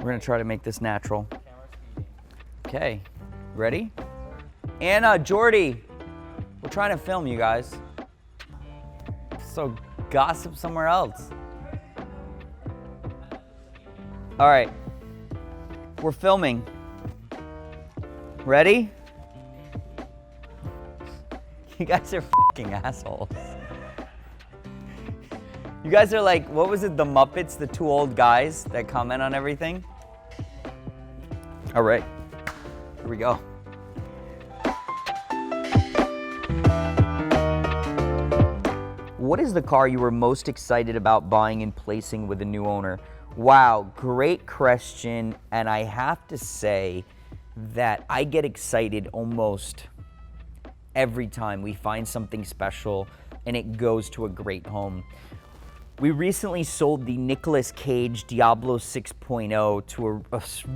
We're gonna try to make this natural. Okay, ready? Anna, Jordy, we're trying to film you guys. So gossip somewhere else. All right, we're filming. Ready? You guys are fucking assholes. You guys are like, what was it, the Muppets, the two old guys that comment on everything? All right, here we go. What is the car you were most excited about buying and placing with a new owner? Wow, great question. And I have to say that I get excited almost every time we find something special and it goes to a great home. We recently sold the Nicolas Cage Diablo 6.0 to a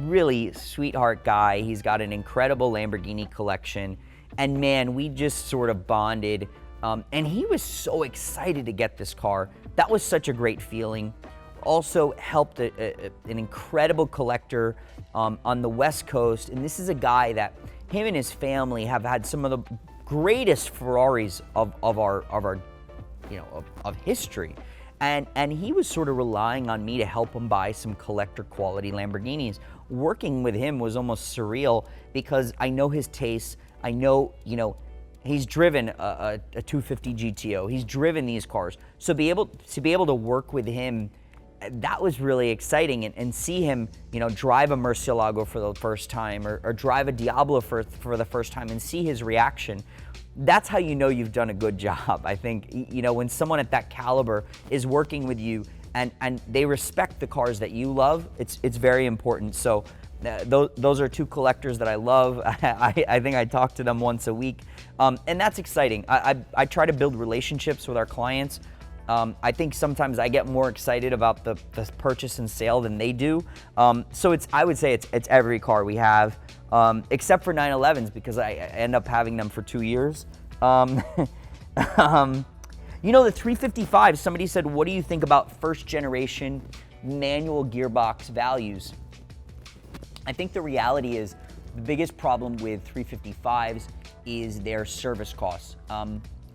really sweetheart guy. He's got an incredible Lamborghini collection. And man, we just sort of bonded. And he was so excited to get this car. That was such a great feeling. Also helped an incredible collector on the West Coast. And this is a guy that him and his family have had some of the greatest Ferraris of history. And he was sort of relying on me to help him buy some collector quality Lamborghinis. Working with him was almost surreal because I know his tastes. I know, he's driven a 250 GTO. He's driven these cars. So to be able to work with him, that was really exciting. And see him, drive a Murcielago for the first time or drive a Diablo for the first time and see his reaction. That's how you know you've done a good job. I think, when someone at that caliber is working with you and they respect the cars that you love, it's very important. So those are two collectors that I love. I think I talk to them once a week. And that's exciting. I try to build relationships with our clients. I think sometimes I get more excited about the purchase and sale than they do. So I would say it's every car we have, except for 911s because I end up having them for 2 years. The 355, somebody said, what do you think about first generation manual gearbox values? I think the reality is the biggest problem with 355s is their service costs.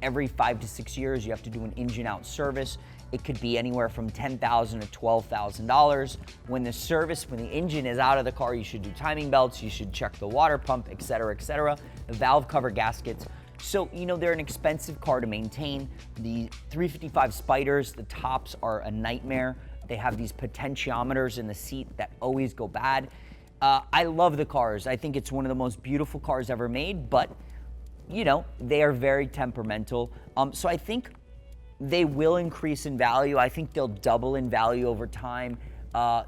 Every 5 to 6 years, you have to do an engine out service. It could be anywhere from $10,000 to $12,000. When the engine is out of the car, you should do timing belts, you should check the water pump, et cetera, the valve cover gaskets. So, they're an expensive car to maintain. The 355 Spiders, the tops are a nightmare. They have these potentiometers in the seat that always go bad. I love the cars. I think it's one of the most beautiful cars ever made, but they are very temperamental. So I think they will increase in value. I think they'll double in value over time,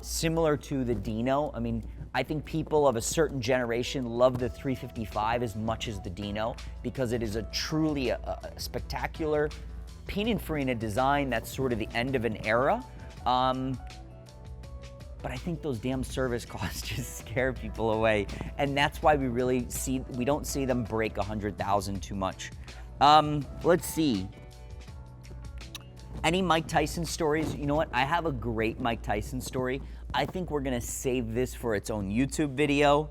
similar to the Dino. I mean, I think people of a certain generation love the 355 as much as the Dino because it is a truly a spectacular Pininfarina design that's sort of the end of an era. But I think those damn service costs just scare people away. And that's why we don't see them break 100,000 too much. Let's see. Any Mike Tyson stories? You know what? I have a great Mike Tyson story. I think we're gonna save this for its own YouTube video.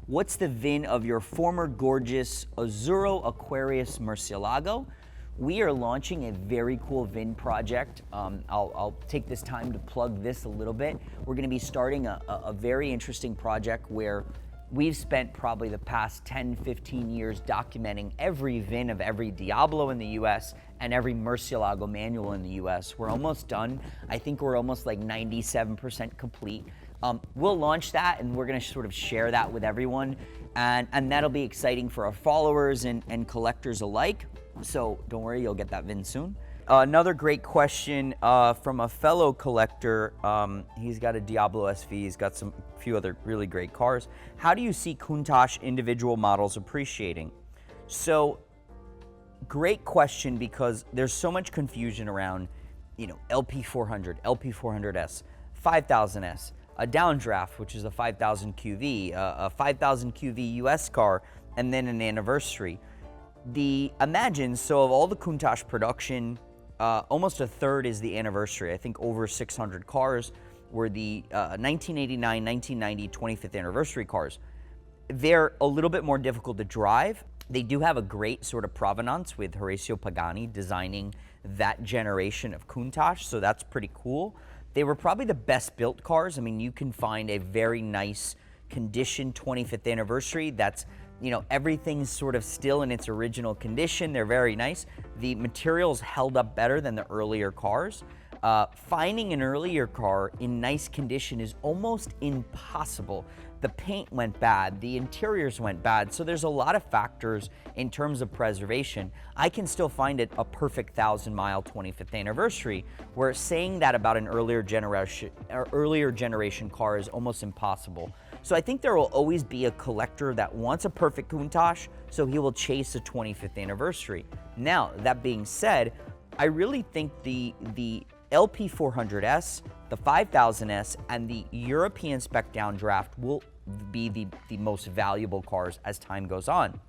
What's the VIN of your former gorgeous Azzurro Aquarius Murcielago? We are launching a very cool VIN project. I'll take this time to plug this a little bit. We're gonna be starting a very interesting project where we've spent probably the past 10, 15 years documenting every VIN of every Diablo in the US and every Murcielago manual in the US. We're almost done. I think we're almost like 97% complete. We'll launch that and we're gonna sort of share that with everyone. And that'll be exciting for our followers and collectors alike. So don't worry, you'll get that VIN soon. Another great question from a fellow collector. He's got a Diablo SV. He's got a few other really great cars. How do you see Countach individual models appreciating? So, great question because there's so much confusion around, LP400, LP400S, 5000S, a downdraft, which is a 5000 QV, a 5000 QV US car, and then an anniversary. So of all the Countach production, almost a third is the anniversary. I think over 600 cars were the 1989, 1990, 25th anniversary cars. They're a little bit more difficult to drive. They do have a great sort of provenance with Horacio Pagani designing that generation of Countach, so that's pretty cool. They were probably the best built cars. I mean, you can find a very nice condition 25th anniversary that's, you know, everything's sort of still in its original condition. They're very nice. The materials held up better than the earlier cars. Finding an earlier car in nice condition is almost impossible. The paint went bad, the interiors went bad, so there's a lot of factors in terms of preservation. I can still find it a perfect 1,000-mile 25th anniversary, where saying that about an earlier generation car is almost impossible. So I think there will always be a collector that wants a perfect Countach, so he will chase a 25th anniversary. Now, that being said, I really think the LP400S, the 5000S, and the European spec downdraft will be the most valuable cars as time goes on.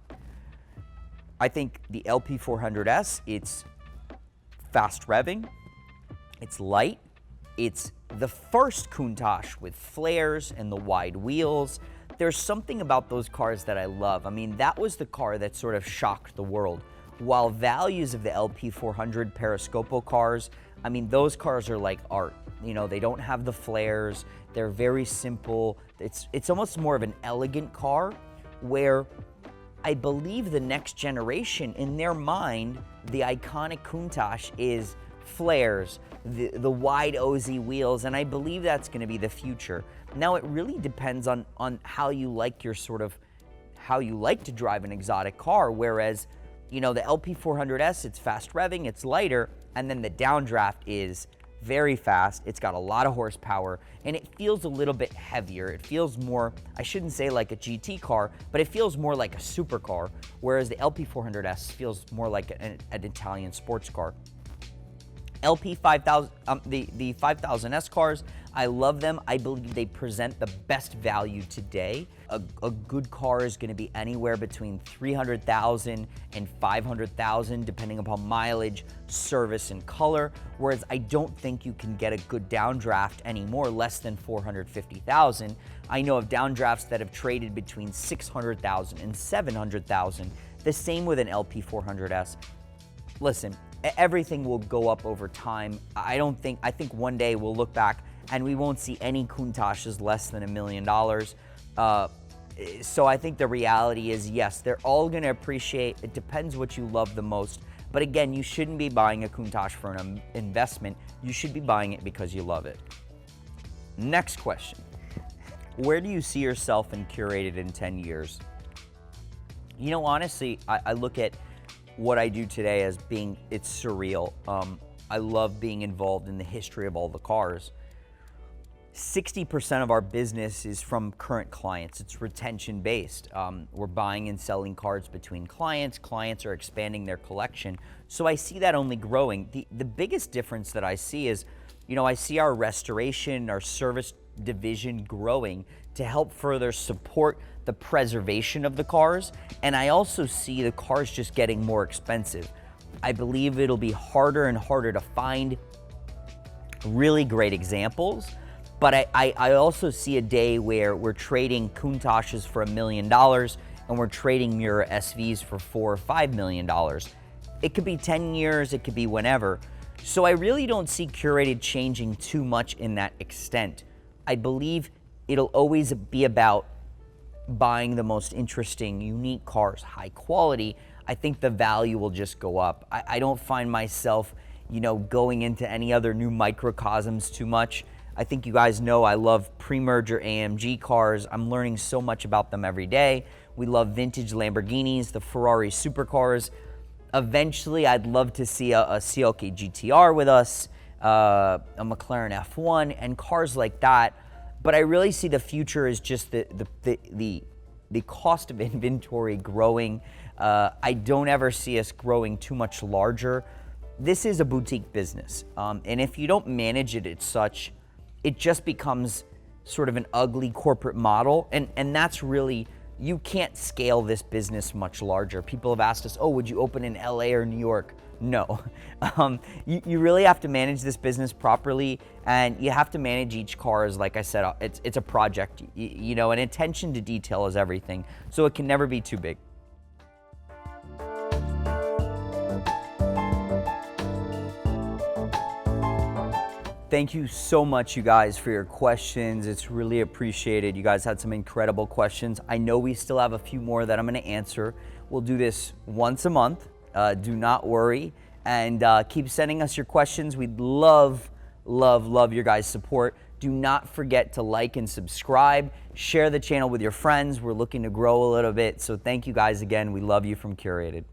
I think the LP400S, it's fast revving, it's light, it's the first Countach with flares and the wide wheels. There's something about those cars that I love. I mean, that was the car that sort of shocked the world. While values of the LP400 Periscopo cars, I mean, those cars are like art. You know, they don't have the flares. They're very simple. It's almost more of an elegant car, where I believe the next generation, in their mind, the iconic Countach is flares, the wide OZ wheels, and I believe that's going to be the future. Now, it really depends on how you like how you like to drive an exotic car, whereas, you know, the LP400S, it's fast revving, it's lighter, and then the downdraft is very fast. It's got a lot of horsepower, and it feels a little bit heavier. It feels more, I shouldn't say like a GT car, but it feels more like a supercar, whereas the LP400S feels more like an Italian sports car. LP5000, the 5000S cars, I love them. I believe they present the best value today. A good car is going to be anywhere between $300,000 and $500,000, depending upon mileage, service, and color. Whereas I don't think you can get a good downdraft anymore less than $450,000. I know of downdrafts that have traded between $600,000 and $700,000. The same with an LP400S. Listen, everything will go up over time. I think one day we'll look back and we won't see any Countaches less than $1 million. So I think the reality is, yes, they're all going to appreciate. It depends what you love the most. But again, you shouldn't be buying a Countach for an investment. You should be buying it because you love it. Next question. Where do you see yourself in Curated in 10 years? You know, honestly, I look at what I do today as being, it's surreal. I love being involved in the history of all the cars. 60% of our business is from current clients. It's retention based. We're buying and selling cars between clients. Clients are expanding their collection. So I see that only growing. The biggest difference that I see is, you know, I see our restoration, our service division growing to help further support the preservation of the cars. And I also see the cars just getting more expensive. I believe it'll be harder and harder to find really great examples. But I also see a day where we're trading Countaches for $1 million and we're trading Miura SVs for $4 or $5 million. It could be 10 years, it could be whenever. So I really don't see Curated changing too much in that extent. I believe it'll always be about buying the most interesting, unique cars, high quality. I think the value will just go up. I don't find myself, you know, going into any other new microcosms too much. I think you guys know I love pre-merger AMG cars. I'm learning so much about them every day. We love vintage Lamborghinis, the Ferrari supercars. Eventually, I'd love to see a CLK GTR with us, a McLaren F1, and cars like that. But I really see the future as just the cost of inventory growing. I don't ever see us growing too much larger. This is a boutique business, and if you don't manage it as such, it just becomes sort of an ugly corporate model, and that's really, you can't scale this business much larger. People have asked us, oh, would you open in LA or New York? No. You really have to manage this business properly, and you have to manage each car as, like I said, it's a project, you know, and attention to detail is everything. So it can never be too big. Thank you so much, you guys, for your questions. It's really appreciated. You guys had some incredible questions. I know we still have a few more that I'm gonna answer. We'll do this once a month. Do not worry. And keep sending us your questions. We'd love your guys' support. Do not forget to like and subscribe. Share the channel with your friends. We're looking to grow a little bit. So thank you guys again. We love you from Curated.